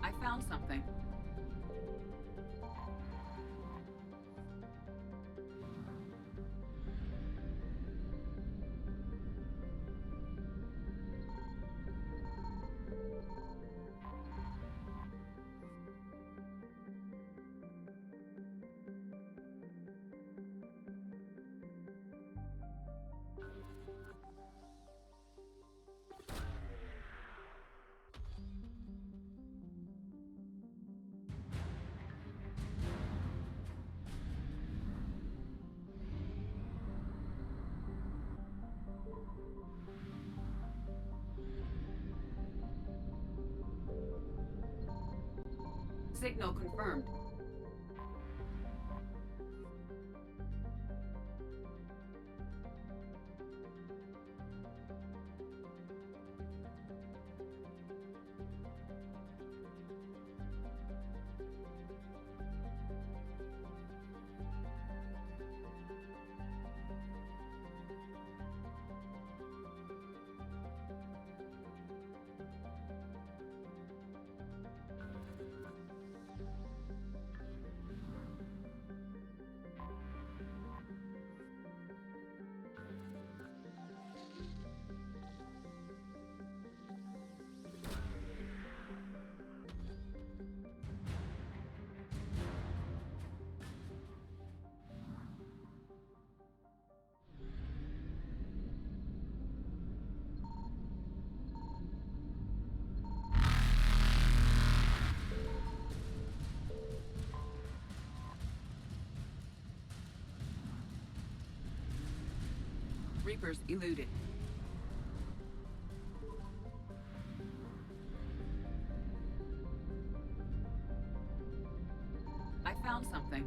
I found something. Signal confirmed. Reapers eluded. I found something.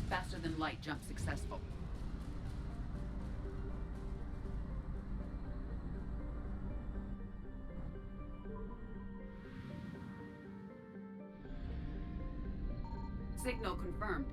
Faster than light jump successful. Signal confirmed.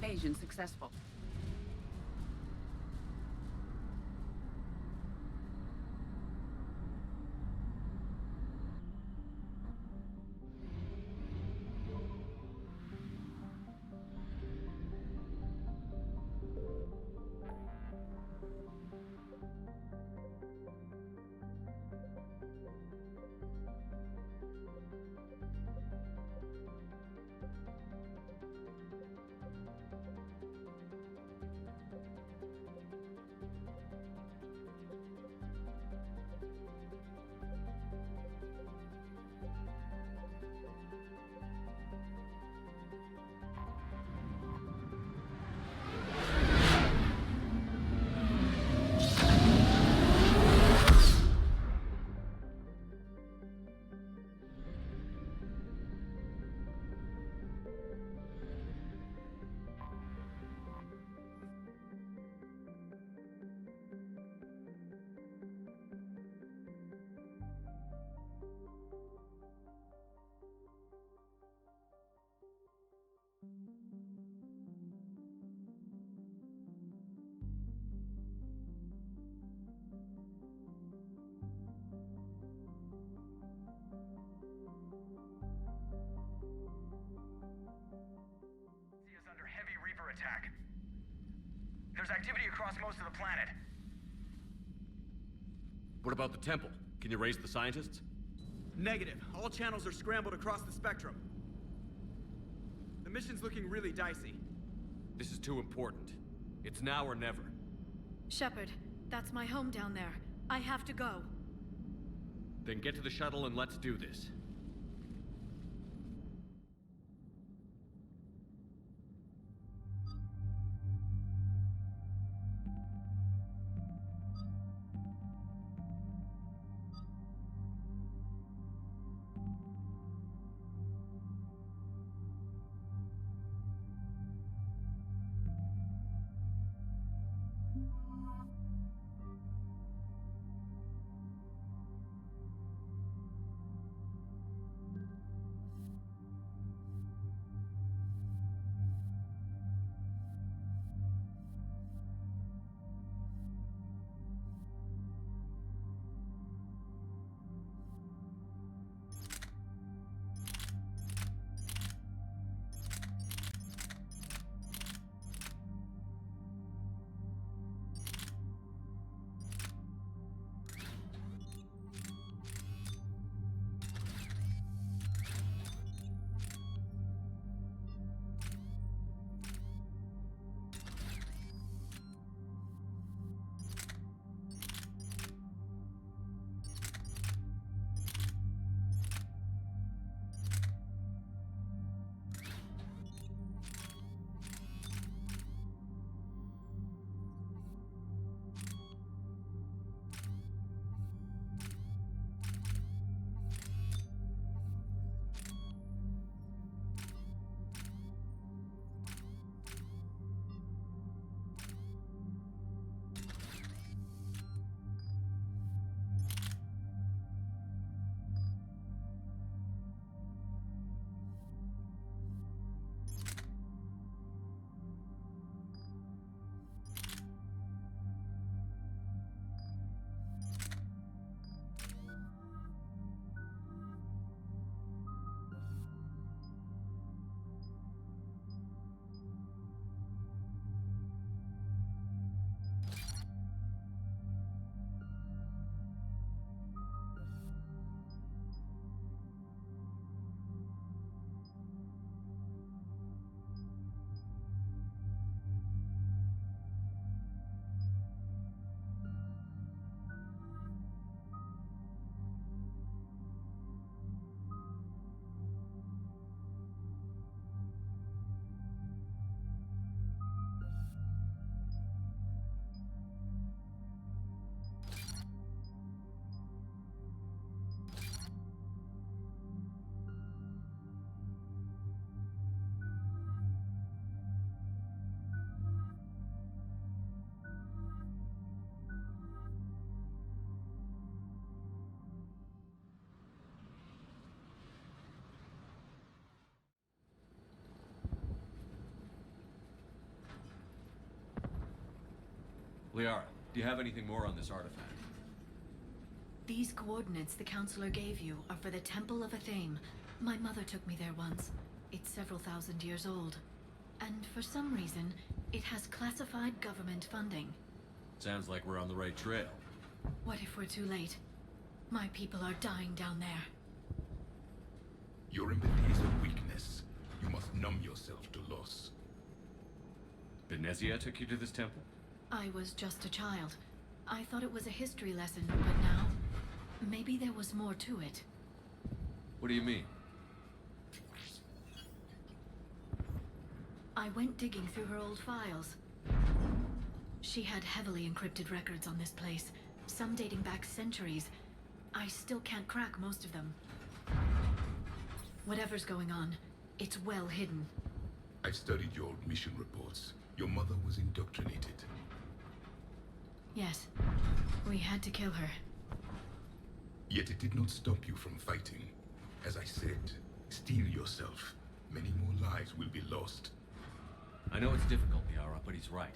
Evasion successful. Is under heavy Reaper attack. There's activity across most of the planet. What about the temple? Can you raise the scientists? Negative. All channels are scrambled across the spectrum. The mission's looking really dicey. This is too important. It's now or never. Shepard, that's my home down there. I have to go. Then get to the shuttle and let's do this. Liara, do you have anything more on this artifact? These coordinates the counselor gave you are for the Temple of Athame. My mother took me there once. It's several thousand years old. And for some reason, it has classified government funding. Sounds like we're on the right trail. What if we're too late? My people are dying down there. Your empathy is a weakness. You must numb yourself to loss. Thessia took you to this temple? I was just a child. I thought it was a history lesson, but now, maybe there was more to it. What do you mean? I went digging through her old files. She had heavily encrypted records on this place, some dating back centuries. I still can't crack most of them. Whatever's going on, it's well hidden. I've studied your old mission reports. Your mother was indoctrinated. Yes, we had to kill her. Yet it did not stop you from fighting. As I said, steel yourself. Many more lives will be lost. I know it's difficult, Liara, but he's right.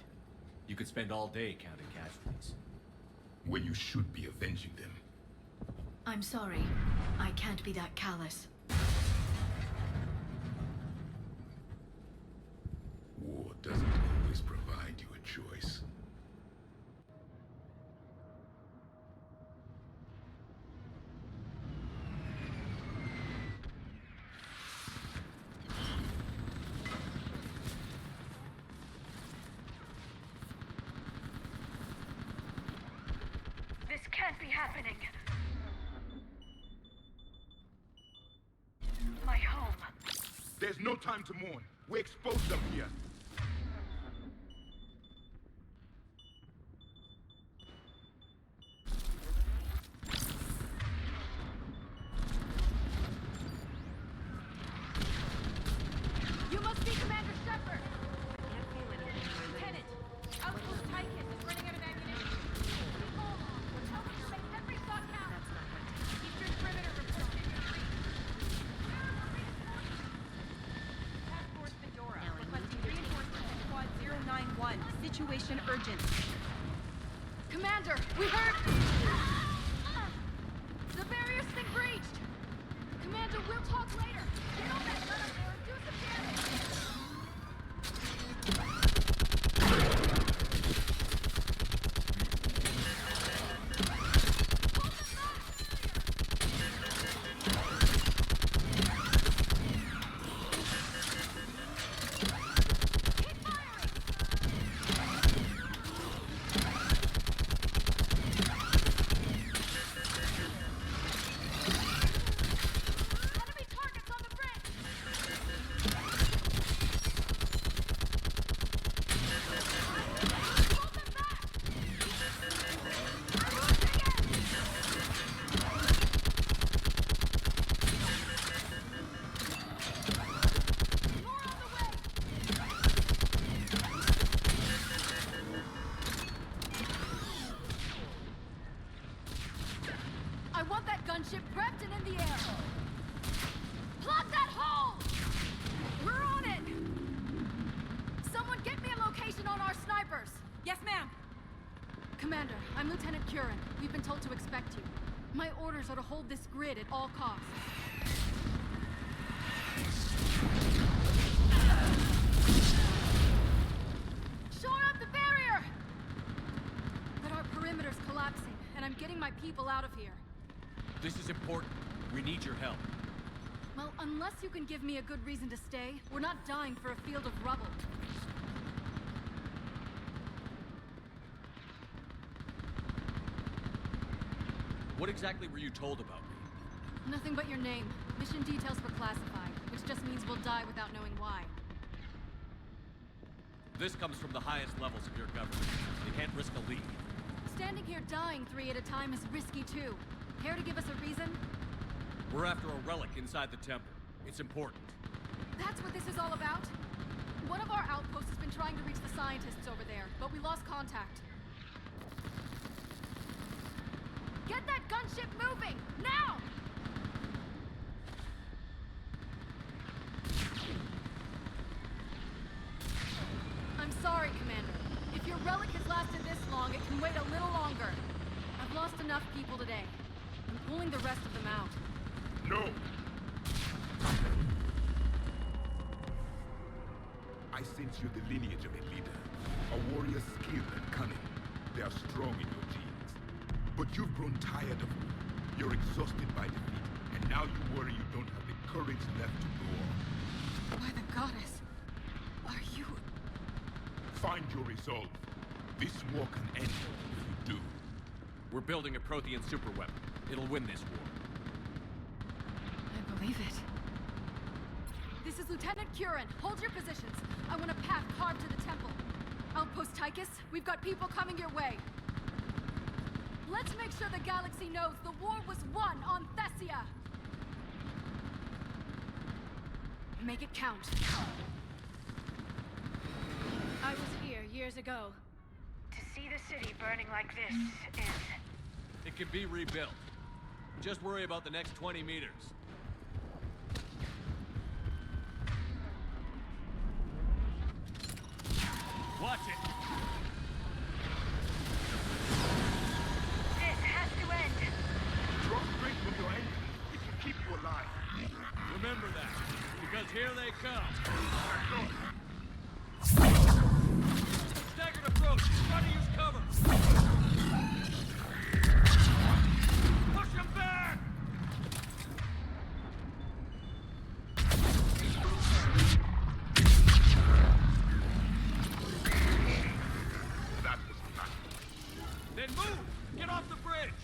You could spend all day counting casualties. When you should be avenging them. I'm sorry. I can't be that callous. War doesn't always provide you a choice. This can't be happening. My home. There's no time to mourn. We exposed them here. You must be Commander Shepard! Can't feel anything. Lieutenant, Outpost Tychus is running out of ammunition. Hold on. Tell me to make every shot count. That's not going to Eastern perimeter reports infantry. Task Force Fedora, requesting reinforcements at Squad 091. Situation urgent. Commander, we heard... The barrier's been breached! Commander, we'll talk later! Get on that gun up there and do some damage! Enemy targets on the bridge! Hold them back! More on the way! I want that gunship prepped and in the air! Plug that hole! We're on it! Someone get me a location on our snipers! Yes, ma'am! Commander, I'm Lieutenant Curran. We've been told to expect you. My orders are to hold this grid at all costs. Shore up the barrier! But our perimeter's collapsing, and I'm getting my people out of here. This is important. We need your help. Well, unless you can give me a good reason to stay, we're not dying for a field of rubble. What exactly were you told about me? Nothing but your name. Mission details were classified, which just means we'll die without knowing why. This comes from the highest levels of your government. They can't risk a leak. Standing here dying 3 at a time is risky too. Care to give us a reason? We're after a relic inside the temple. It's important. That's what this is all about? One of our outposts has been trying to reach the scientists over there, but we lost contact. Get that gunship moving! Now! I'm sorry, Commander. If your relic has lasted this long, it enough people today. I'm pulling the rest of them out. No! I sense you're the lineage of a leader. A warrior skilled and cunning. They are strong in your genes. But you've grown tired of war. You're exhausted by defeat, and now you worry you don't have the courage left to go on. By the goddess, are you... Find your resolve. This war can end if you do. We're building a Prothean superweapon. It'll win this war. I believe it. This is Lieutenant Curran. Hold your positions. I want a path carved to the temple. Outpost Tychus, we've got people coming your way. Let's make sure the galaxy knows the war was won on Thessia! Make it count. I was here years ago. To see the city burning like this is... It can be rebuilt. Just worry about the next 20 meters. Watch it! This has to end. Draw strength from your anger. It will keep you alive. Remember that, because here they come. Staggered approach! Try to use cover! Push him back! That was enough. Then move! Get off the bridge!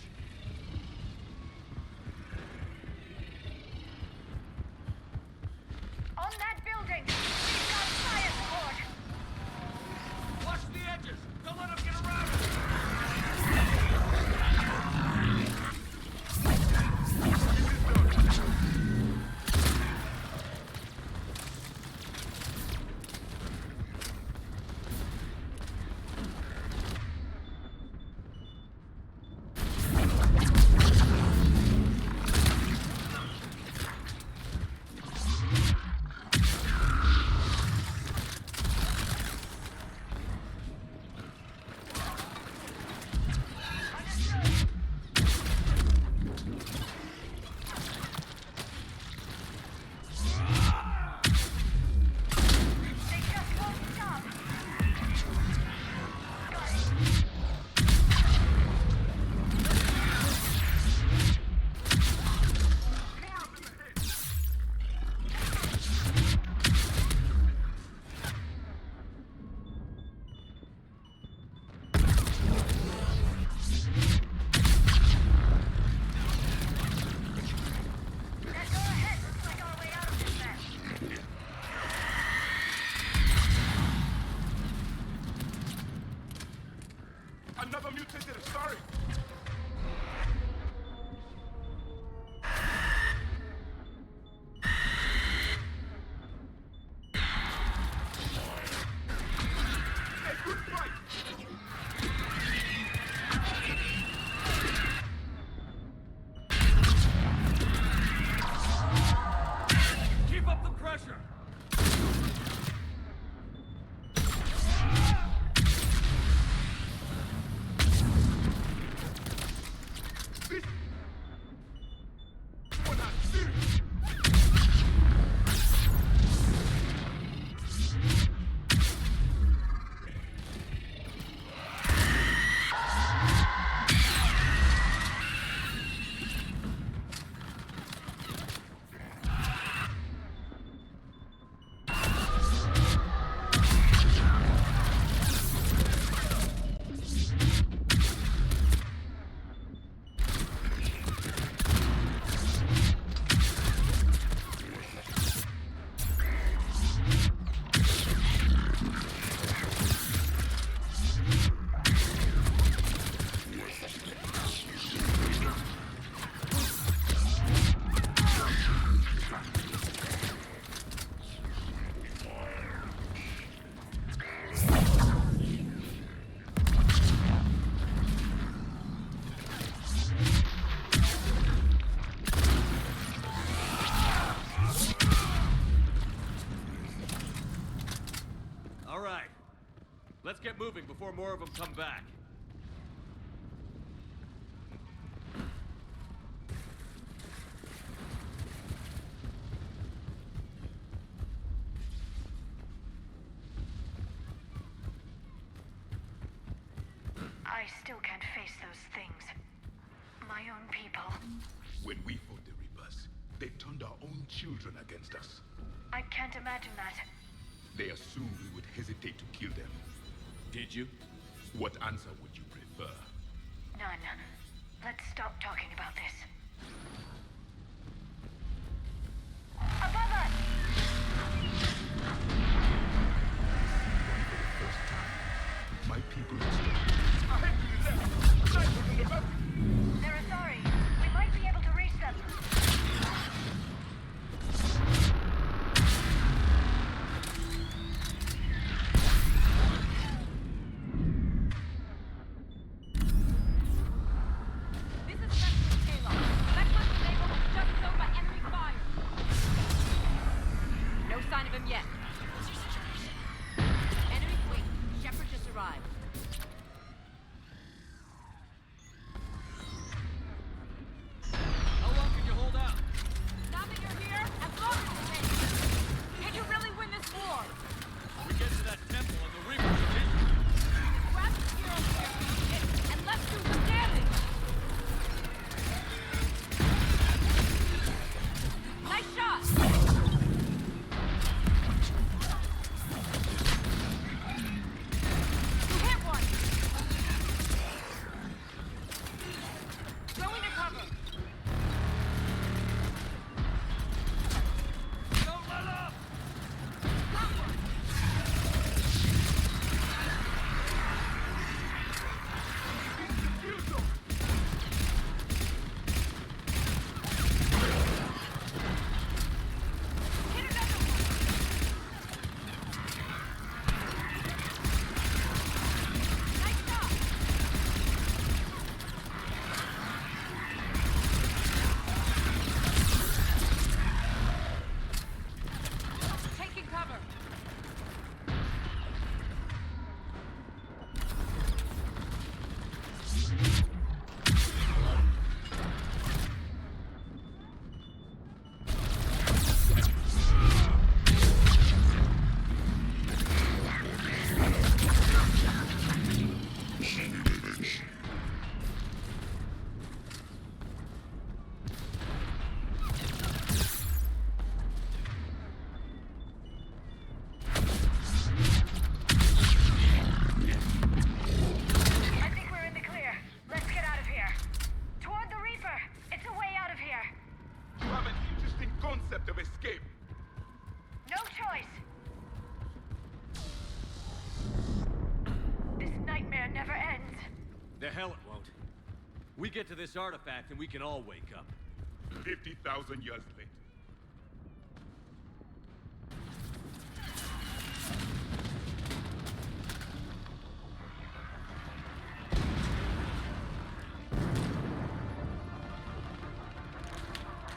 On that building, we've got fire support. Watch the edges! Don't let them get around it! They just won't stop. That door ahead looks like our way out of this mess. Another mutated Asari! A good fight! Keep up the pressure! This one has serious. All right. Let's get moving before more of them come back. I still can't face those things. My own people. When we fought the Reapers, they turned our own children against us. I can't imagine that. They assumed we would hesitate to kill them. Did you? What answer would you prefer? None. Let's stop talking about this. Above us! For the first time, my people ahead to the left! Snipers in the back! They're Asari. We might be able to reach them. This is Specialist Kayla. Specialist is able to just killed by enemy fire. No sign of him yet. What's your situation? Enemy weak. Shepard just arrived. How long can you hold out? Now that you're here, as long as it takes. Can you really win this war? We get to that temple and the Reapers will hit you. Grab the hero here, and let's do some damage. Nice shot. You hit one. Going to cover. Don't let up! Got one. Hit another one. Nice shot. Taking cover. I think we're in the clear. Let's get out of here. Toward the Reaper. It's a way out of here. You have an interesting concept of escape. No choice. This nightmare never ends. The hell it won't. We get to this artifact and we can all wake up. 50,000 years later.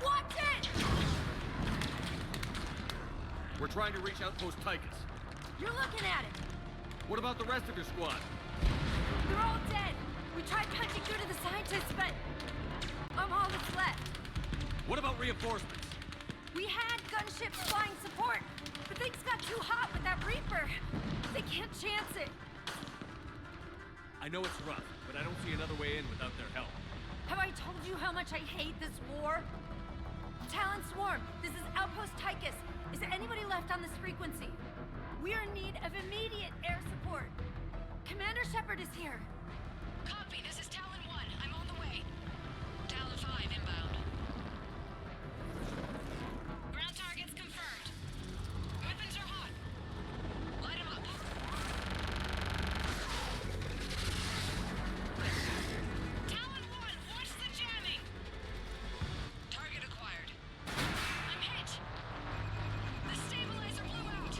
Watch it! We're trying to reach Outpost Tychus. You're looking at it. What about the rest of your squad? They're all dead. We tried punching through to the scientists, but I'm all that's left. What about reinforcements? We had gunships flying support, but things got too hot with that Reaper. They can't chance it. I know it's rough, but I don't see another way in without their help. Have I told you how much I hate this war? Talon Swarm, this is Outpost Tychus. Is anybody left on this frequency? We are in need of immediate air support. Commander Shepard is here. Copy, this is Talon 1. I'm on the way. Talon 5 inbound. Ground targets confirmed. Weapons are hot. Light 'em up. Talon 1, watch the jamming! Target acquired. I'm hit! The stabilizer blew out!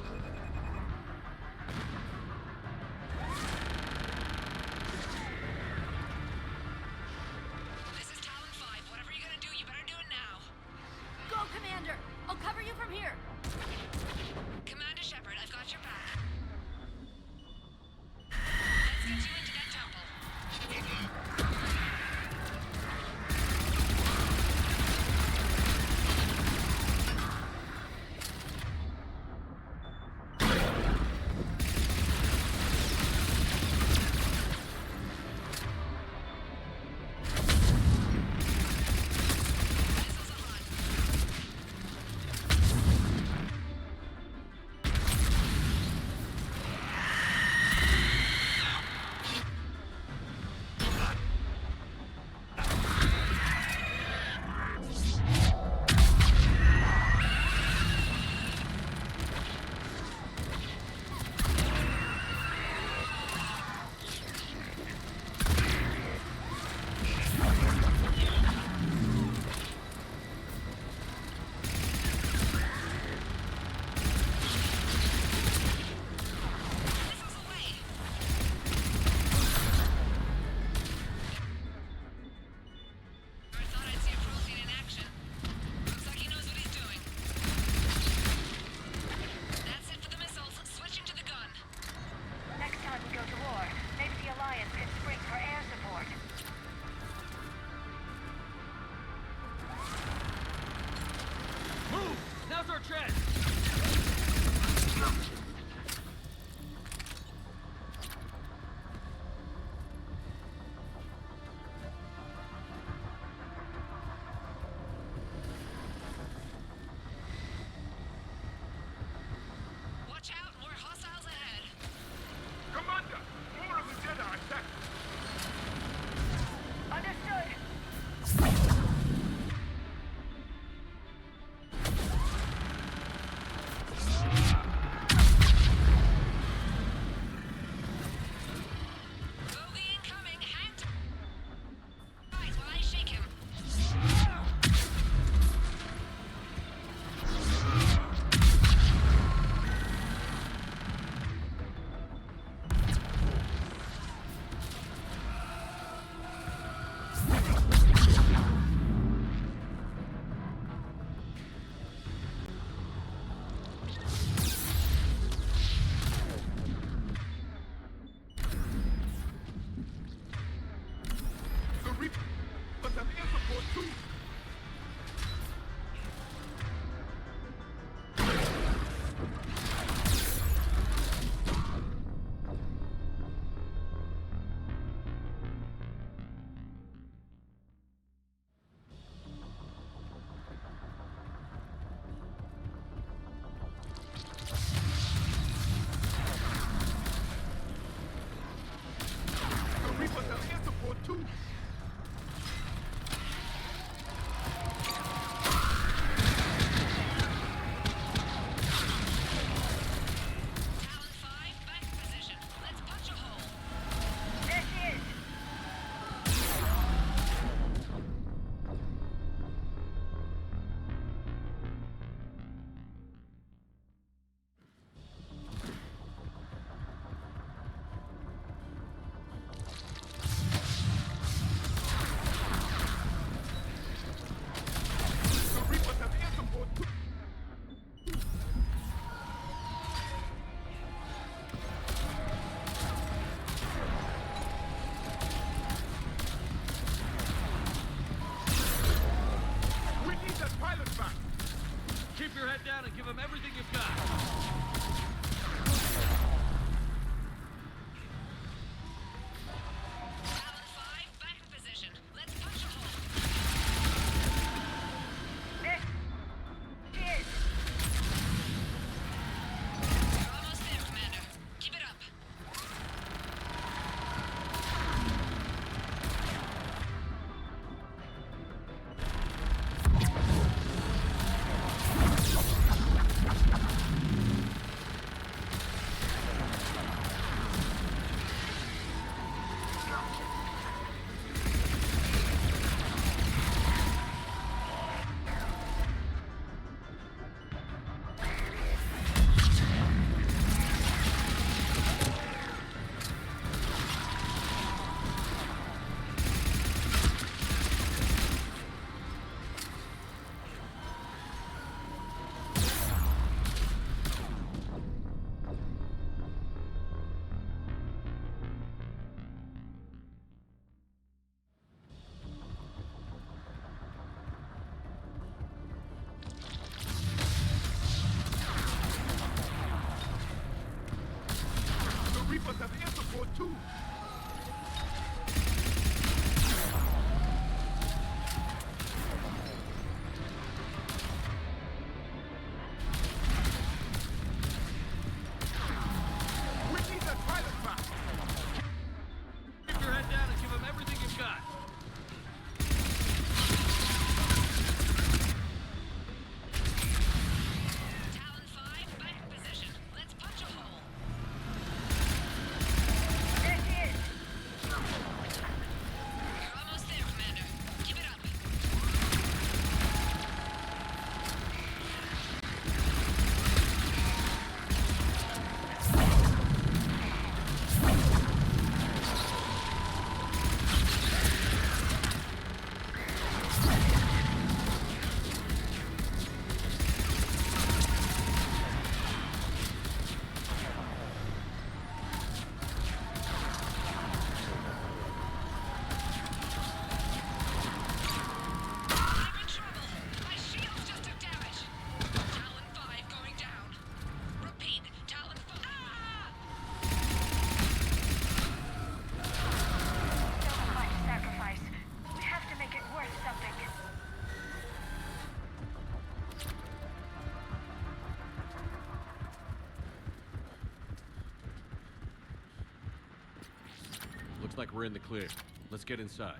Looks like we're in the clear. Let's get inside.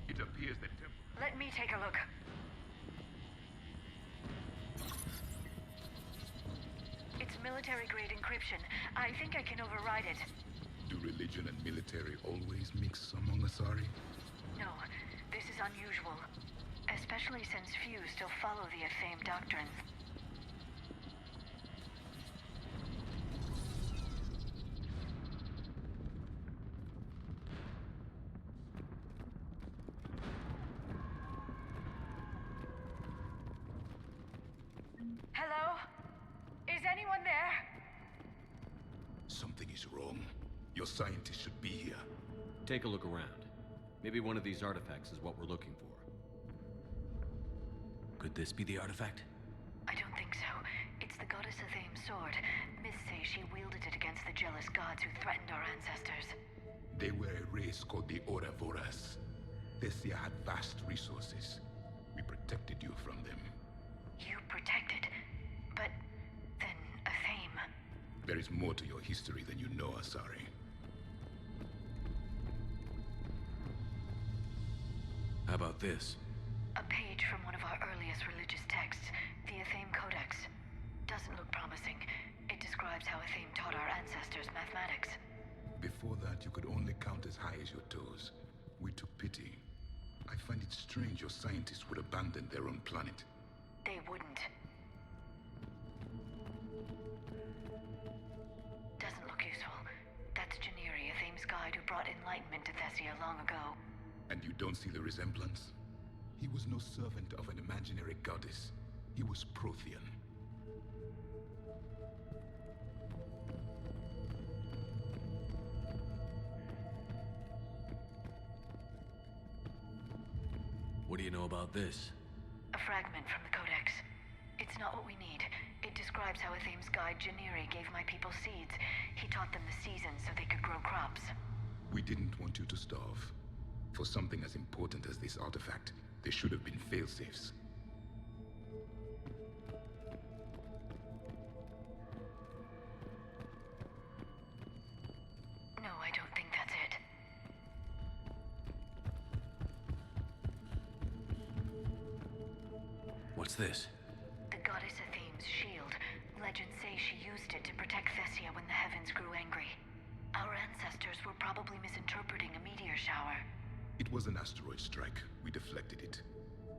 It appears that temple... Let me take a look. It's military-grade encryption. I think I can override it. Do religion and military always mix among Asari? No, this is unusual. Especially since few still follow the Athame doctrine. Hello? Is anyone there? Something is wrong. Your scientists should be here. Take a look around. Maybe one of these artifacts is what we're looking for. Could this be the artifact? I don't think so. It's the goddess Athame's sword. Myths say she wielded it against the jealous gods who threatened our ancestors. They were a race called the Oravoras. Thessia had vast resources. We protected you from them. You protected? But then Athame... There is more to your history than you know, Asari. How about this? A page from one of our earliest religious texts, the Athame Codex. Doesn't look promising. It describes how Athame taught our ancestors mathematics. Before that, you could only count as high as your toes. We took pity. I find it strange your scientists would abandon their own planet. They wouldn't. Doesn't look useful. That's Janiri, Athame's guide who brought enlightenment to Thessia long ago. And you don't see the resemblance? He was no servant of an imaginary goddess. He was Prothean. What do you know about this? A fragment from the Codex. It's not what we need. It describes how Athame's guide Janiri gave my people seeds. He taught them the seasons so they could grow crops. We didn't want you to starve. For something as important as this artifact, there should have been failsafes. No, I don't think that's it. What's this? The goddess Athame's shield. Legends say she used it to protect Thessia when the heavens grew angry. Our ancestors were probably misinterpreting a meteor shower. It was an asteroid strike. We deflected it.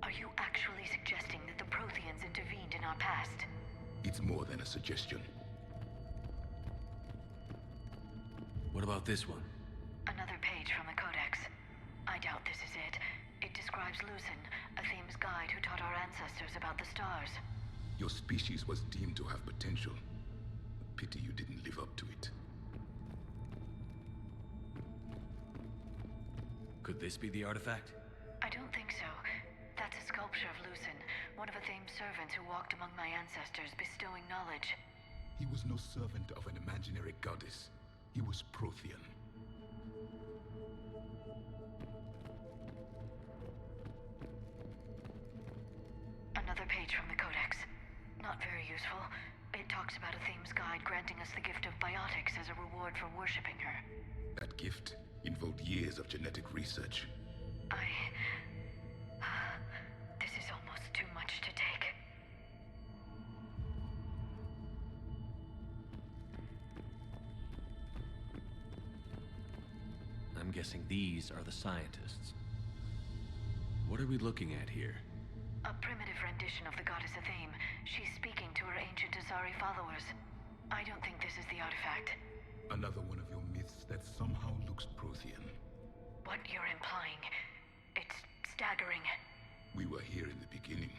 Are you actually suggesting that the Protheans intervened in our past? It's more than a suggestion. What about this one? Another page from the Codex. I doubt this is it. It describes Lucen, Athame's guide who taught our ancestors about the stars. Your species was deemed to have potential. Pity you didn't live up to it. Could this be the artifact? I don't think so. That's a sculpture of Lucen, one of Athame's servants who walked among my ancestors, bestowing knowledge. He was no servant of an imaginary goddess. He was Prothean. Another page from the Codex. Not very useful. It talks about Athame's guide granting us the gift of biotics as a reward for worshipping her. That gift involved years of genetic research. This is almost too much to take. I'm guessing these are the scientists. What are we looking at here? A primitive rendition of the goddess Athame. She's speaking to her ancient Asari followers. I don't think this is the artifact. Another one of your myths that somehow looks Prothean. What you're implying, it's staggering. We were here in the beginning,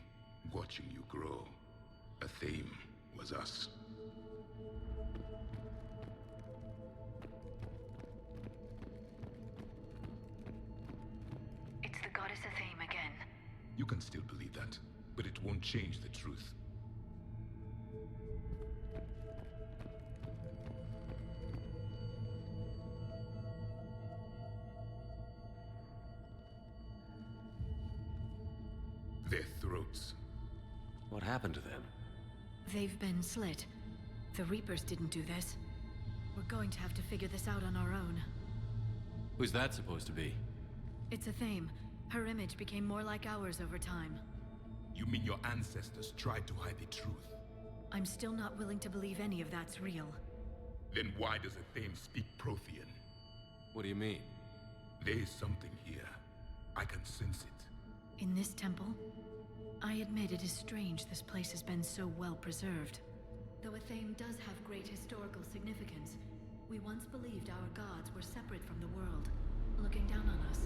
watching you grow. Athame was us. It's the goddess Athame again. You can still believe that, but it won't change the truth. Their throats. What happened to them? They've been slit. The Reapers didn't do this. We're going to have to figure this out on our own. Who's that supposed to be? It's a theme. Her image became more like ours over time. You mean your ancestors tried to hide the truth? I'm still not willing to believe any of that's real. Then why does a Thame speak Prothean? What do you mean? There is something here. I can sense it. In this temple? I admit it is strange this place has been so well preserved. Though a Thame does have great historical significance, we once believed our gods were separate from the world, looking down on us.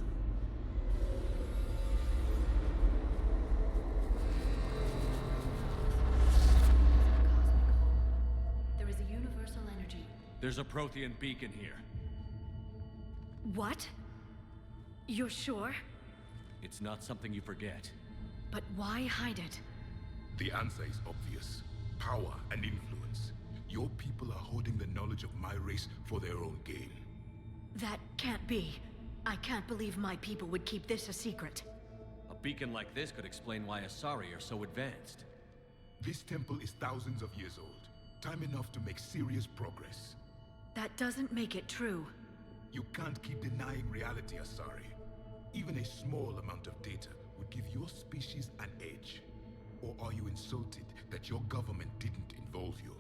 There is a universal energy. There's a Prothean beacon here. What? You're sure? It's not something you forget. But why hide it? The answer is obvious. Power and influence. Your people are holding the knowledge of my race for their own gain. That can't be. I can't believe my people would keep this a secret. A beacon like this could explain why Asari are so advanced. This temple is thousands of years old. Time enough to make serious progress. That doesn't make it true. You can't keep denying reality, Asari. Even a small amount of data would give your species an edge. Or are you insulted that your government didn't involve you?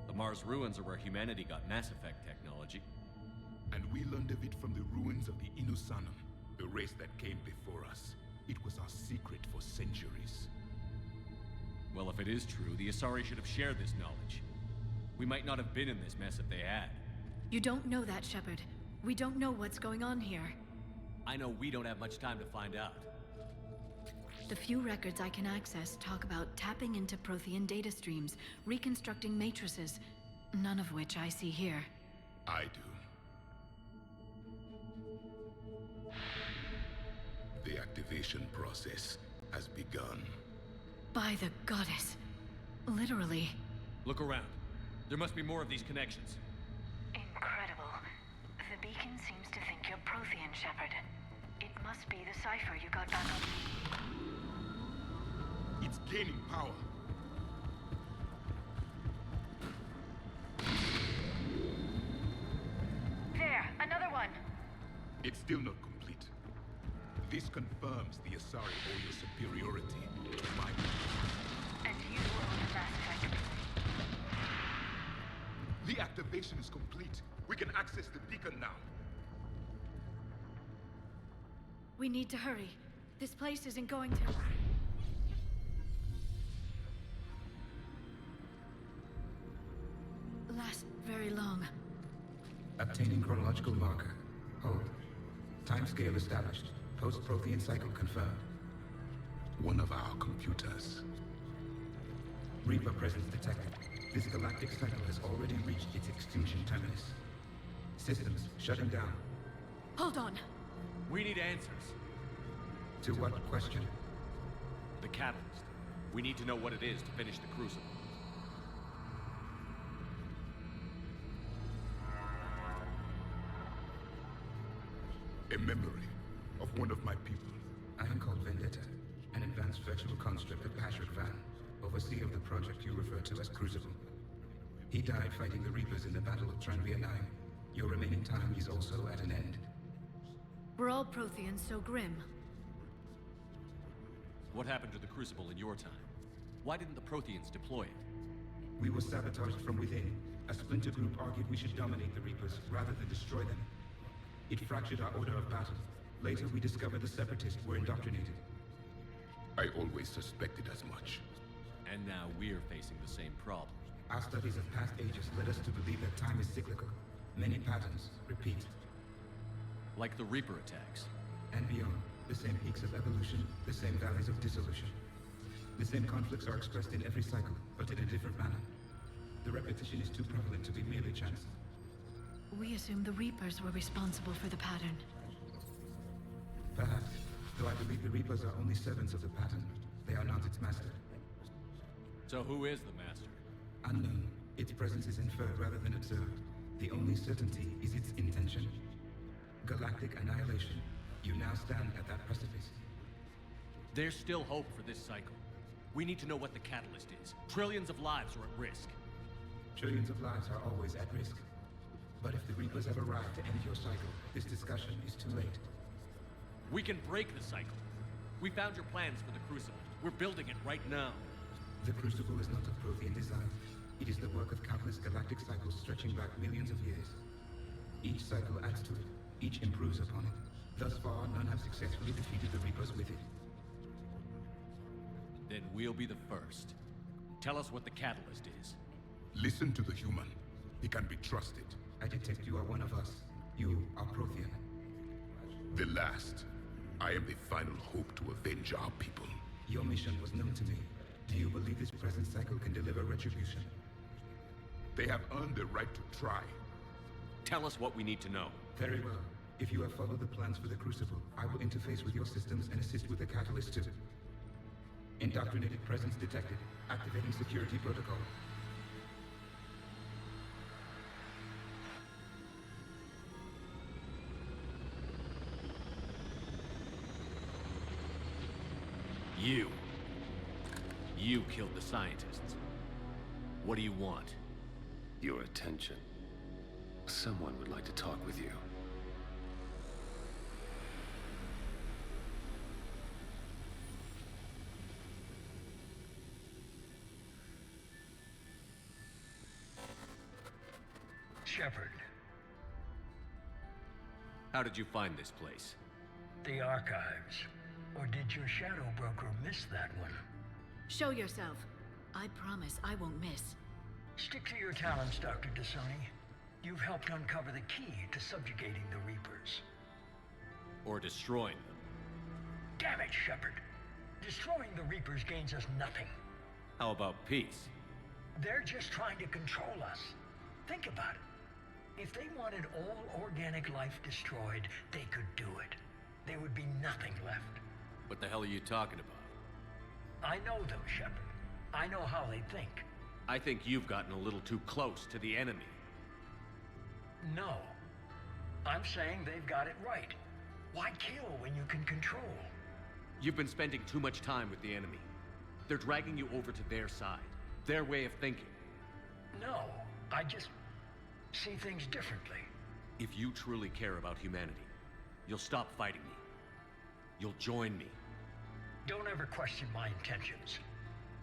The Mars ruins are where humanity got Mass Effect technology. And we learned of it from the ruins of the Inusanum, the race that came before us. It was our secret for centuries. Well, if it is true, the Asari should have shared this knowledge. We might not have been in this mess if they had. You don't know that, Shepard. We don't know what's going on here. I know we don't have much time to find out. The few records I can access talk about tapping into Prothean data streams, reconstructing matrices, none of which I see here. I do. The activation process has begun. By the goddess. Literally. Look around. There must be more of these connections. Incredible. The beacon seems to think you're Prothean, Shepard. It must be the cipher you got back on. It's gaining power. There, another one. It's still not complete. This confirms the Asari owe your superiority to my people. And you own the Mass Effect. The activation is complete. We can access the beacon now. We need to hurry. This place isn't going to... last very long. Obtaining chronological marker. Hold. Timescale established. Post-Prothean cycle confirmed. One of our computers. Reaper presence detected. This galactic cycle has already reached its extinction terminus. Systems shutting down. Hold on. We need answers. To what question? The catalyst. We need to know what it is to finish the Crucible. A memory of one of my people. I am called Vendetta, an advanced virtual construct of Patrick Van, overseer of the project you refer to as Crucible. He died fighting the Reapers in the Battle of Tranvia 9. Your remaining time is also at an end. We're all Protheans so grim. What happened to the Crucible in your time? Why didn't the Protheans deploy it? We were sabotaged from within. A splinter group argued we should dominate the Reapers rather than destroy them. It fractured our order of battle. Later, we discovered the Separatists were indoctrinated. I always suspected as much. And now we're facing the same problem. Our studies of past ages led us to believe that time is cyclical. Many patterns repeat. Like the Reaper attacks. And beyond, the same peaks of evolution, the same valleys of dissolution. The same conflicts are expressed in every cycle, but in a different manner. The repetition is too prevalent to be merely chance. We assumed the Reapers were responsible for the pattern. Perhaps, though I believe the Reapers are only servants of the pattern. They are not its master. So who is the Master? Unknown. Its presence is inferred rather than observed. The only certainty is its intention. Galactic annihilation. You now stand at that precipice. There's still hope for this cycle. We need to know what the catalyst is. Trillions of lives are at risk. Trillions of lives are always at risk. But if the Reapers have arrived to end your cycle, this discussion is too late. We can break the cycle. We found your plans for the Crucible. We're building it right now. The Crucible is not of Prothean design. It is the work of countless galactic cycles stretching back millions of years. Each cycle adds to it. Each improves upon it. Thus far, none have successfully defeated the Reapers with it. Then we'll be the first. Tell us what the catalyst is. Listen to the human. He can be trusted. I detect you are one of us. You are Prothean. The last. I am the final hope to avenge our people. Your mission was known to me. Do you believe this present cycle can deliver retribution? They have earned the right to try. Tell us what we need to know. Very well. If you have followed the plans for the Crucible, I will interface with your systems and assist with the catalyst too. Indoctrinated presence detected. Activating security protocol. You killed the scientists. What do you want? Your attention. Someone would like to talk with you. Shepard, How did you find this place? the archives. Or did your shadow broker miss that one? Show yourself. I promise I won't miss. Stick to your talents, Dr. Dasani. You've helped uncover the key to subjugating the Reapers. Or destroying them? Damn it, Shepard. Destroying the Reapers gains us nothing. How about peace? They're just trying to control us. Think about it. If they wanted all organic life destroyed, they could do it. There would be nothing left. What the hell are you talking about? I know them, Shepard. I know how they think. I think you've gotten a little too close to the enemy. No. I'm saying they've got it right. Why kill when you can control? You've been spending too much time with the enemy. They're dragging you over to their side. Their way of thinking. No, I just see things differently. If you truly care about humanity, you'll stop fighting me. You'll join me. Don't ever question my intentions.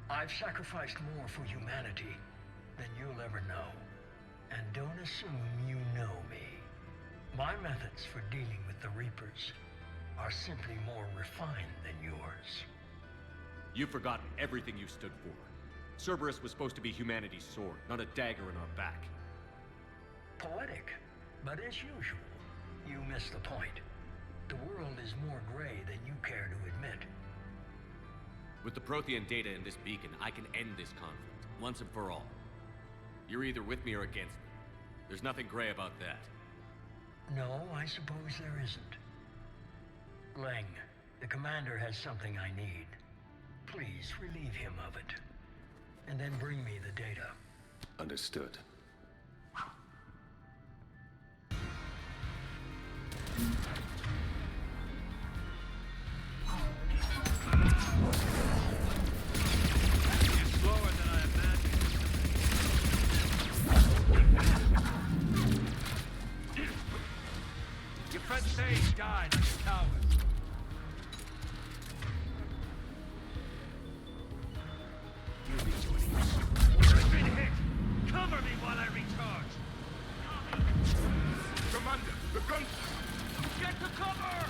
I've sacrificed more for humanity than you'll ever know. And don't assume you know me. My methods for dealing with the Reapers are simply more refined than yours. You've forgotten everything you stood for. Cerberus was supposed to be humanity's sword, not a dagger in our back. Poetic, but as usual, you miss the point. The world is more gray than you care to admit. With the Prothean data in this beacon, I can end this conflict, once and for all. You're either with me or against me. There's nothing gray about that. No, I suppose there isn't. Leng, the commander has something I need. Please relieve him of it. And then bring me the data. Understood. Slower than I imagined. Your friend Thessia died like a coward. You'll be joining us. I've been hit! Cover me while I recharge! Commander, the guns! Get to cover!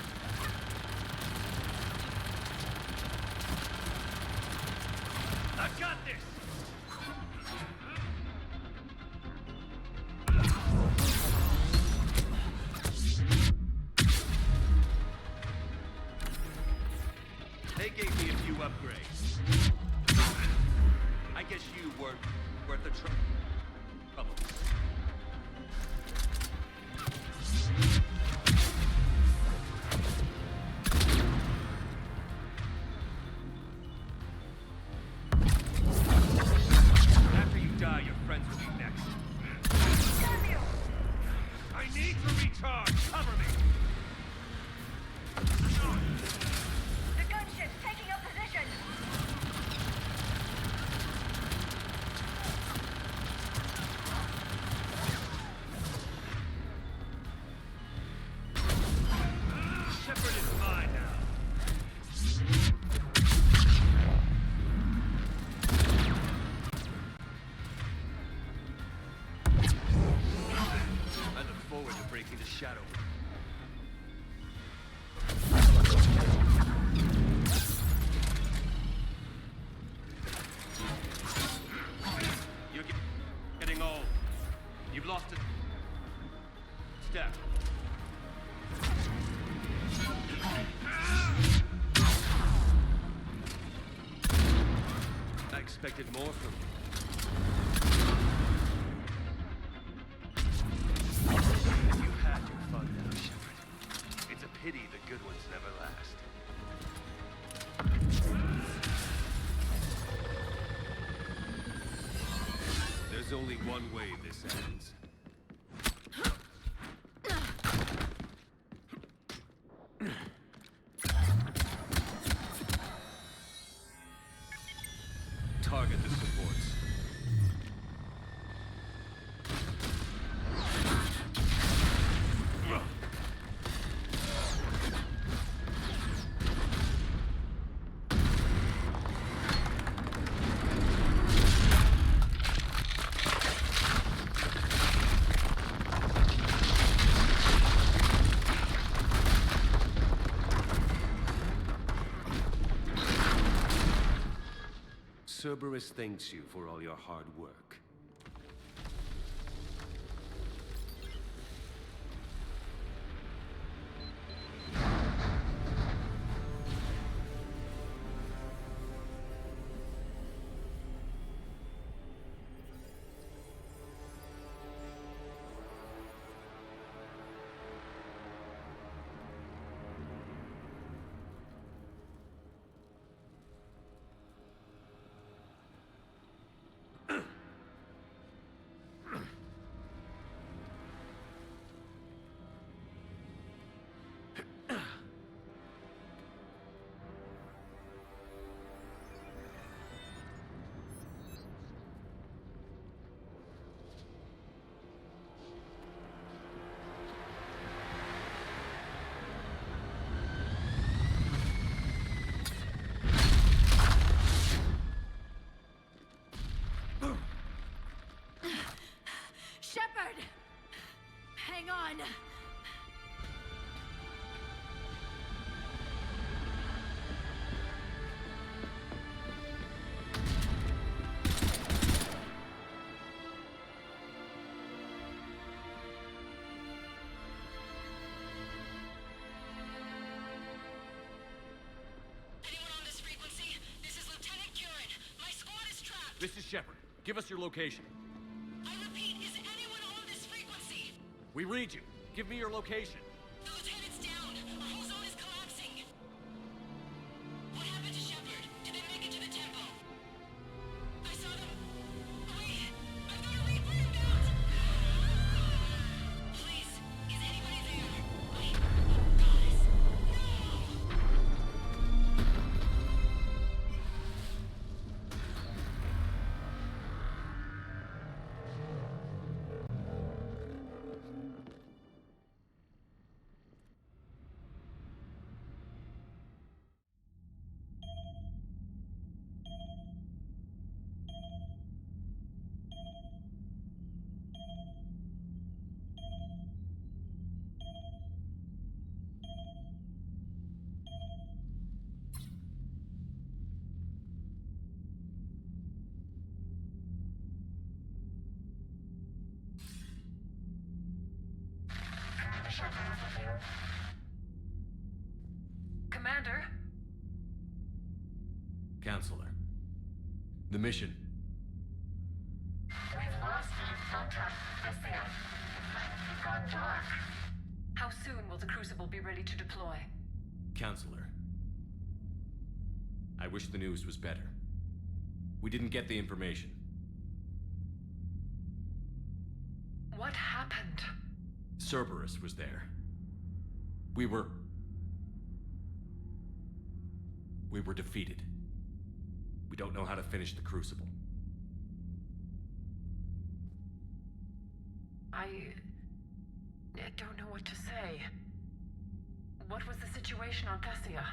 I've got this! They gave me a few upgrades. I guess you weren't worth the trouble. After you die, your friends will be next. Samuel! I need to recharge! Cover me! The gunship's taking taking the shadow. You're getting old. You've lost a step. I expected more from you. You had your fun now, Shepard. It's a pity the good ones never last. There's only one way this ends. Target the supports. Cerberus thanks you for all your hard work. Shepard! Hang on! Anyone on this frequency? This is Lieutenant Curran. My squad is trapped. This is Shepard. Give us your location. I repeat, is anyone on this frequency? We read you. Give me your location. The lieutenant's down. Our whole zone is collapsing. What happened to Shepard? Did they make it to the temple? I saw them. Wait, I've got a Reaper inbound. Please, is anybody there? Wait, guys, no! Commander? Counselor. The mission. We've lost contact with Thessia. It's gone dark. How soon will the Crucible be ready to deploy? Counselor. I wish the news was better. We didn't get the information. What happened? Cerberus was there. We were defeated. We don't know how to finish the Crucible. I don't know what to say. What was the situation on Thessia?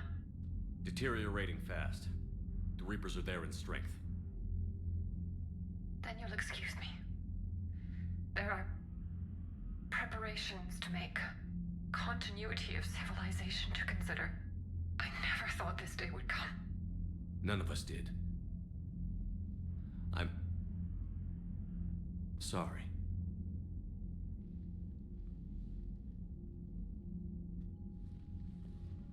Deteriorating fast. The Reapers are there in strength. Then you'll excuse me. There are preparations generations to make, continuity of civilization to consider. I never thought this day would come. None of us did. I'm sorry.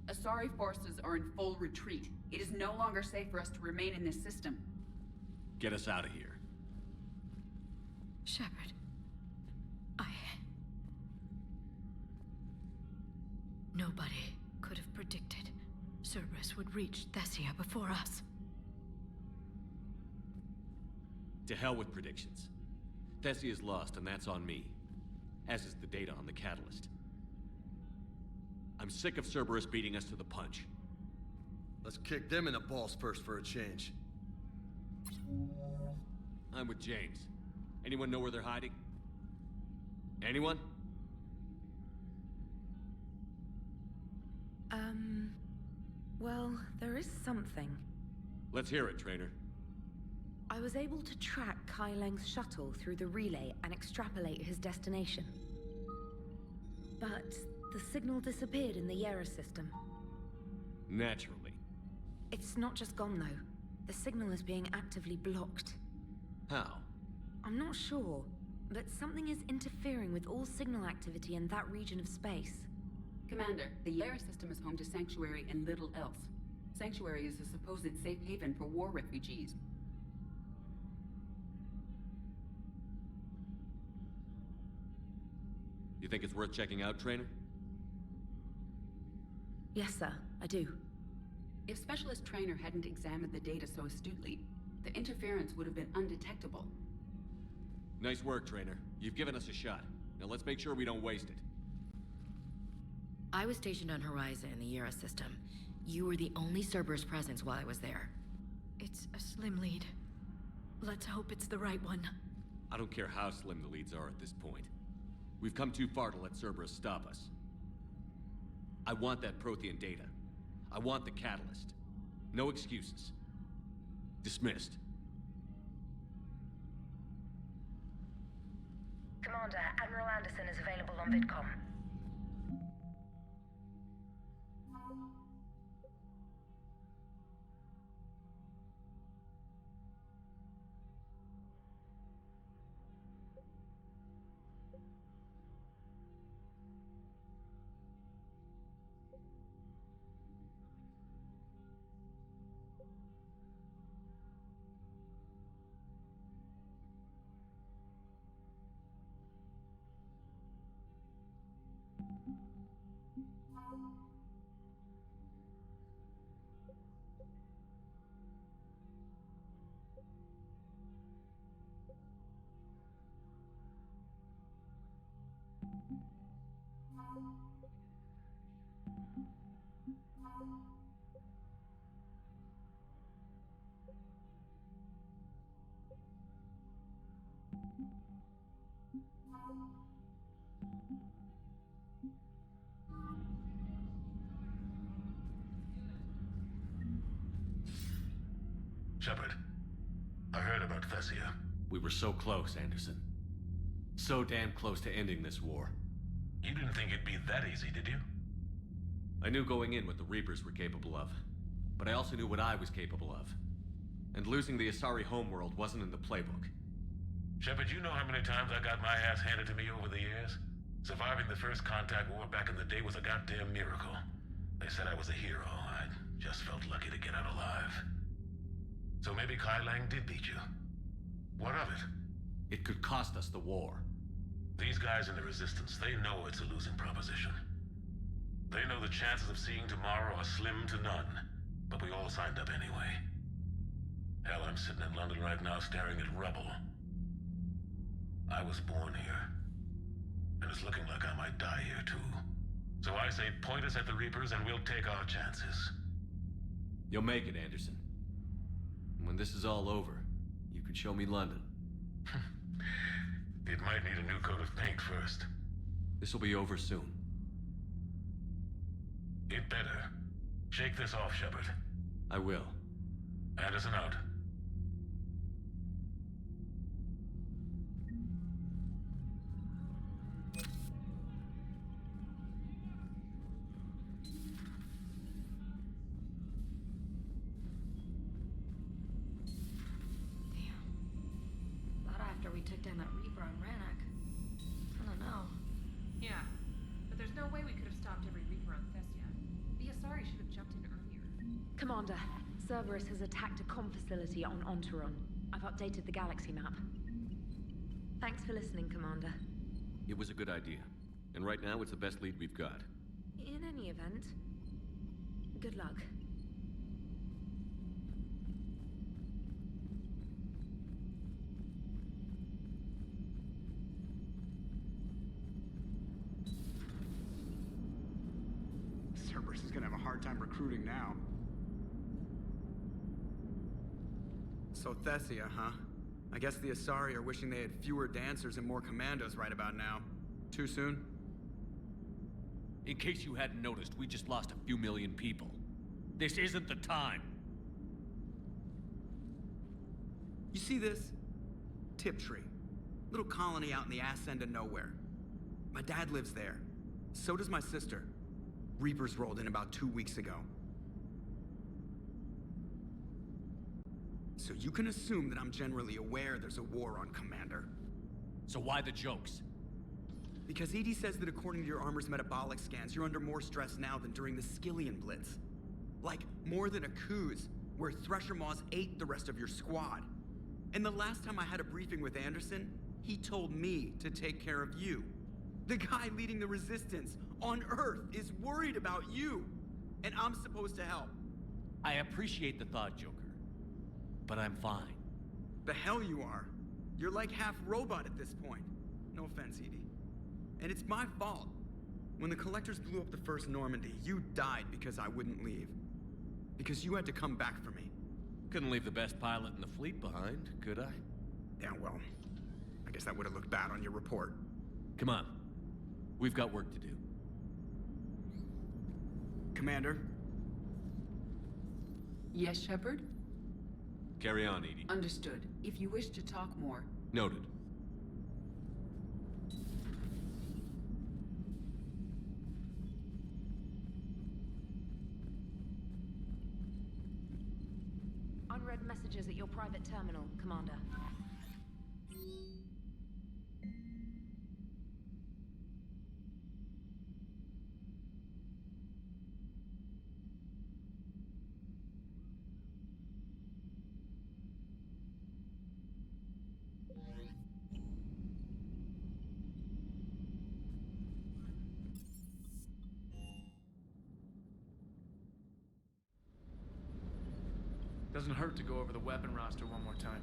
Asari forces are in full retreat. It is no longer safe for us to remain in this system. Get us out of here. Shepard. Nobody could have predicted Cerberus would reach Thessia before us. To hell with predictions. Thessia's lost, and that's on me. As is the data on the catalyst. I'm sick of Cerberus beating us to the punch. Let's kick them in the balls first for a change. I'm with James. Anyone know where they're hiding? Anyone? Well, there is something. Let's hear it, Trainer. I was able to track Kai Leng's shuttle through the relay and extrapolate his destination. But the signal disappeared in the Yera system. Naturally. It's not just gone, though. The signal is being actively blocked. How? I'm not sure, but something is interfering with all signal activity in that region of space. Commander, the Yera system is home to Sanctuary and little else. Sanctuary is a supposed safe haven for war refugees. You think it's worth checking out, Trainer? Yes, sir, I do. If Specialist Trainer hadn't examined the data so astutely, the interference would have been undetectable. Nice work, Trainer. You've given us a shot. Now let's make sure we don't waste it. I was stationed on Horizon in the Yera system. You were the only Cerberus presence while I was there. It's a slim lead. Let's hope it's the right one. I don't care how slim the leads are at this point. We've come too far to let Cerberus stop us. I want that Prothean data. I want the catalyst. No excuses. Dismissed. Commander, Admiral Anderson is available on VidCom. Shepard, I heard about Thessia. We were so close, Anderson. So damn close to ending this war. You didn't think it'd be that easy, did you? I knew going in what the Reapers were capable of, but I also knew what I was capable of. And losing the Asari Homeworld wasn't in the playbook. Shepard, you know how many times I got my ass handed to me over the years? Surviving the first contact war back in the day was a goddamn miracle. They said I was a hero. I just felt lucky to get out alive. So maybe Kai Lang did beat you. What of it? It could cost us the war. These guys in the Resistance, they know it's a losing proposition. They know the chances of seeing tomorrow are slim to none, but we all signed up anyway. Hell, I'm sitting in London right now staring at rubble. I was born here, and it's looking like I might die here too. So I say point us at the Reapers and we'll take our chances. You'll make it, Anderson. When this is all over, you can show me London. It might need a new coat of paint first. This will be over soon. It better. Shake this off, Shepard. I will. Anderson out. we took down that Reaper on Rannoch. I don't know. Yeah, but there's no way we could have stopped every Reaper on Thessia. The Asari should have jumped in earlier. Commander, Cerberus has attacked a comm facility on Ontaron. I've updated the galaxy map. Thanks for listening, Commander. It was a good idea. And right now, it's the best lead we've got. In any event, good luck. Cerberus is gonna have a hard time recruiting now. So Thessia, huh? I guess the Asari are wishing they had fewer dancers and more commandos right about now. Too soon? In case you hadn't noticed, we just lost a few million people. This isn't the time. You see this? Tiptree. Little colony out in the ass end of nowhere. My dad lives there. So does my sister. Reapers rolled in about 2 weeks ago. So you can assume that I'm generally aware there's a war on, Commander. So why the jokes? Because EDI says that according to your armor's metabolic scans, you're under more stress now than during the Skillian Blitz. Like, more than a Kuz, where Thresher Maws ate the rest of your squad. And the last time I had a briefing with Anderson, he told me to take care of you. The guy leading the resistance on Earth is worried about you, and I'm supposed to help. I appreciate the thought, Joker. But I'm fine. The hell you are. You're like half robot at this point. No offense, EDI. And it's my fault. When the Collectors blew up the first Normandy, you died because I wouldn't leave. Because you had to come back for me. Couldn't leave the best pilot in the fleet behind, could I? Yeah, well, I guess that would have looked bad on your report. Come on. We've got work to do. Commander? Yes, Shepard? Carry on, EDI. Understood. If you wish to talk more... Noted. Unread messages at your private terminal, Commander. Doesn't hurt to go over the weapon roster one more time.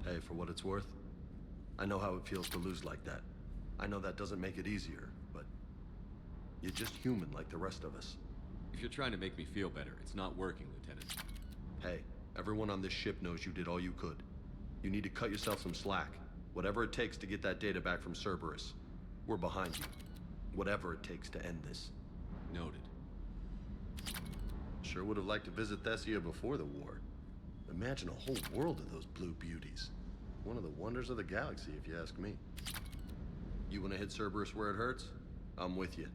Hey, for what it's worth, I know how it feels to lose like that. I know that doesn't make it easier, but you're just human like the rest of us. If you're trying to make me feel better, it's not working, Lieutenant. Hey, everyone on this ship knows you did all you could. You need to cut yourself some slack. Whatever it takes to get that data back from Cerberus. We're behind you. Whatever it takes to end this. Noted. Sure would have liked to visit Thessia before the war. Imagine a whole world of those blue beauties. One of the wonders of the galaxy, if you ask me. You want to hit Cerberus where it hurts? I'm with you.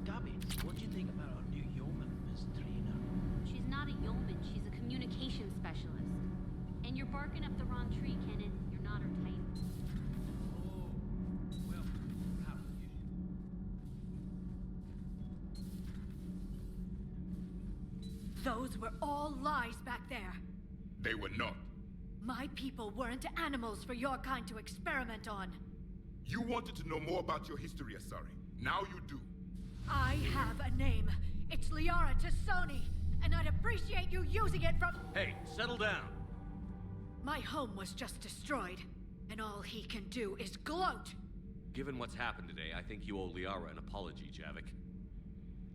Gabby, what do you think about our new yeoman, Miss Trina? She's not a yeoman, she's a communications specialist. And you're barking up the wrong tree, Kenneth. You're not her type. Those were all lies back there. They were not. My people weren't animals for your kind to experiment on. You wanted to know more about your history, Asari. Now you do. I have a name. It's Liara Tassoni, and I'd appreciate you using it from— Hey, settle down. My home was just destroyed, and all he can do is gloat. Given what's happened today, I think you owe Liara an apology, Javik.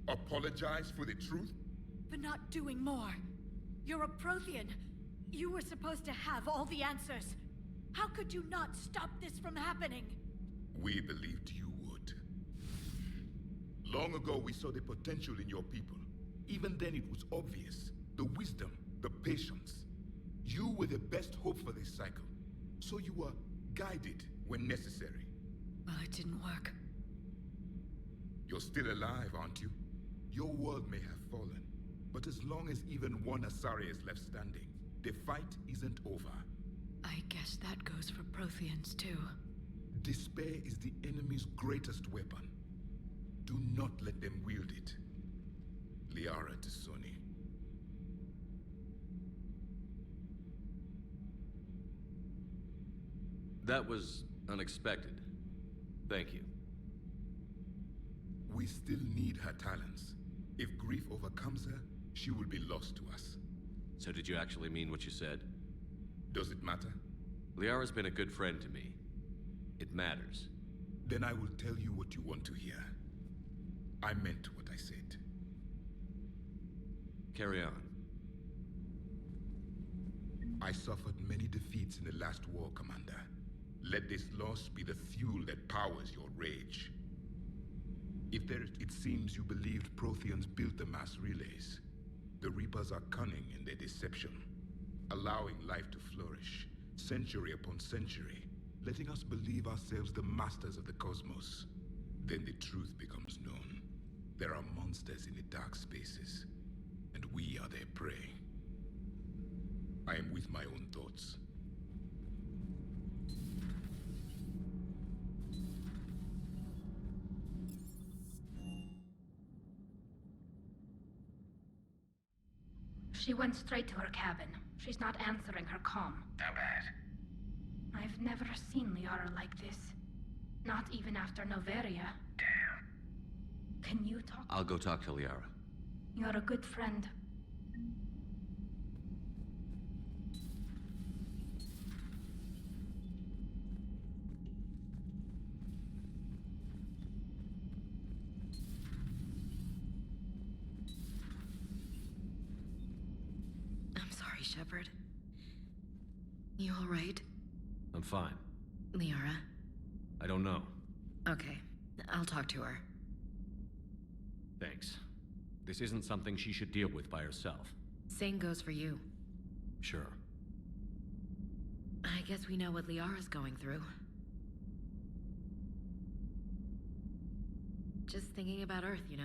Apologize for the truth? For not doing more. You're a Prothean. You were supposed to have all the answers. How could you not stop this from happening? We believed you would. Long ago, we saw the potential in your people. Even then, it was obvious. The wisdom, the patience. You were the best hope for this cycle. So you were guided when necessary. Well, it didn't work. You're still alive, aren't you? Your world may have fallen, but as long as even one Asari is left standing, the fight isn't over. I guess that goes for Protheans, too. Despair is the enemy's greatest weapon. Do not let them wield it. Liara Tassoni. That was unexpected. Thank you. We still need her talents. If grief overcomes her, she will be lost to us. So did you actually mean what you said? Does it matter? Liara's been a good friend to me. It matters. Then I will tell you what you want to hear. I meant what I said. Carry on. I suffered many defeats in the last war, Commander. Let this loss be the fuel that powers your rage. It seems you believed Protheans built the mass relays. The Reapers are cunning in their deception, allowing life to flourish, century upon century, letting us believe ourselves the masters of the cosmos. Then the truth becomes known. There are monsters in the dark spaces, and we are their prey. I am with my own thoughts. She went straight to her cabin. She's not answering her comm. How bad? I've never seen Liara like this. Not even after Noveria. Damn. Can you talk? I'll go talk to Liara. You're a good friend. I'm sorry, Shepard. You all right? I'm fine. Liara? I don't know. Okay, I'll talk to her. Thanks. This isn't something she should deal with by herself. Same goes for you. Sure. I guess we know what Liara's going through. Just thinking about Earth, you know?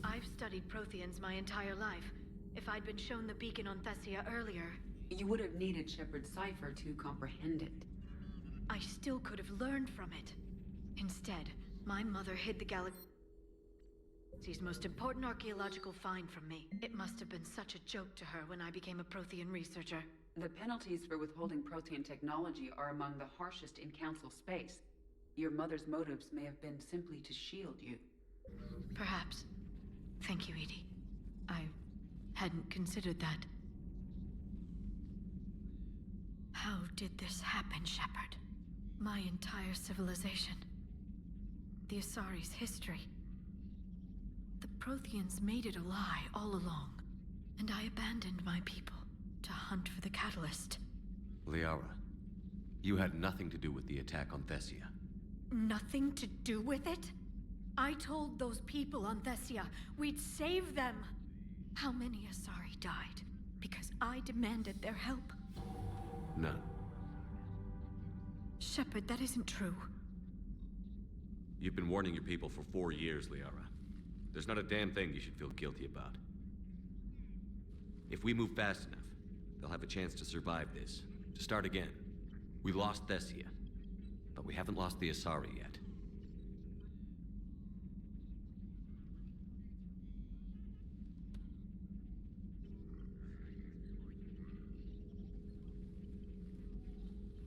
I've studied Protheans my entire life. If I'd been shown the beacon on Thessia earlier, You would have needed Shepard's cipher to comprehend it. I still could have learned from it. Instead, my mother hid the galaxy's most important archaeological find from me. It must have been such a joke to her when I became a Prothean researcher. The penalties for withholding Protean technology are among the harshest in Council space. Your mother's motives may have been simply to shield you. Perhaps. Thank you, Edie. I hadn't considered that. How did this happen, Shepard? My entire civilization. The Asari's history. The Protheans made it a lie all along, and I abandoned my people to hunt for the catalyst. Liara, you had nothing to do with the attack on Thessia. Nothing to do with it? I told those people on Thessia we'd save them. How many Asari died because I demanded their help? None. Shepard, that isn't true. You've been warning your people for 4 years, Liara. There's not a damn thing you should feel guilty about. If we move fast enough, they'll have a chance to survive this, to start again. We lost Thessia, but we haven't lost the Asari yet.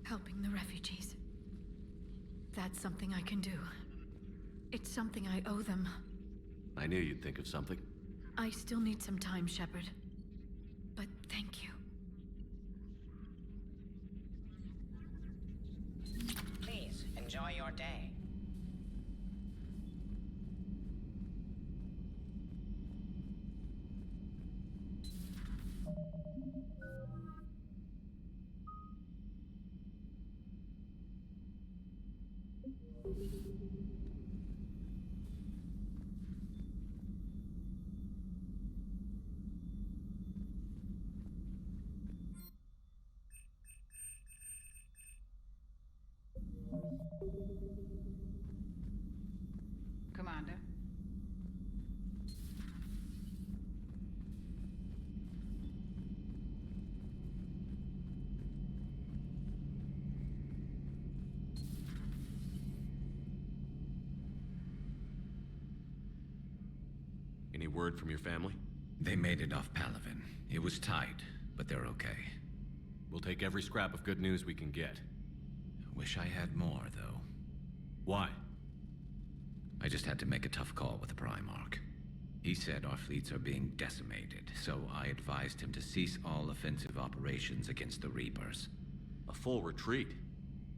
Helping the refugees. That's something I can do. It's something I owe them. I knew you'd think of something. I still need some time, Shepard. But thank you. Please, enjoy your day. Commander. Any word from your family? They made it off Palaven. It was tight, but they're okay. We'll take every scrap of good news we can get. Wish I had more, though. Why? I just had to make a tough call with the Primarch. He said our fleets are being decimated, so I advised him to cease all offensive operations against the Reapers. A full retreat?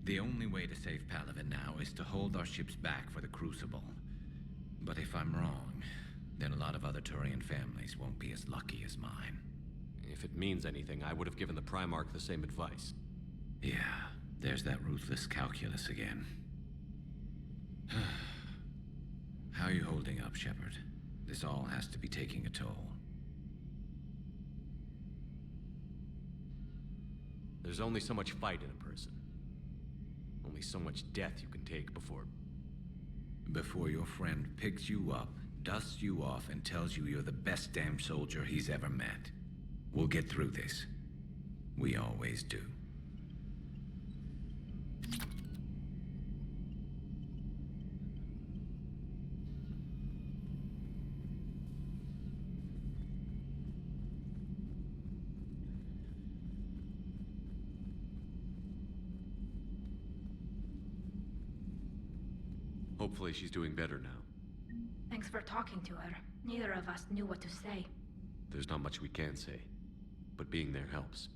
The only way to save Palaven now is to hold our ships back for the Crucible. But if I'm wrong, then a lot of other Turian families won't be as lucky as mine. If it means anything, I would have given the Primarch the same advice. Yeah, there's that ruthless calculus again. How are you holding up, Shepard? This all has to be taking a toll. There's only so much fight in a person. Only so much death you can take before... Before your friend picks you up, dusts you off, and tells you you're the best damn soldier he's ever met. We'll get through this. We always do. Hopefully she's doing better now. Thanks for talking to her. Neither of us knew what to say. There's not much we can say, but being there helps.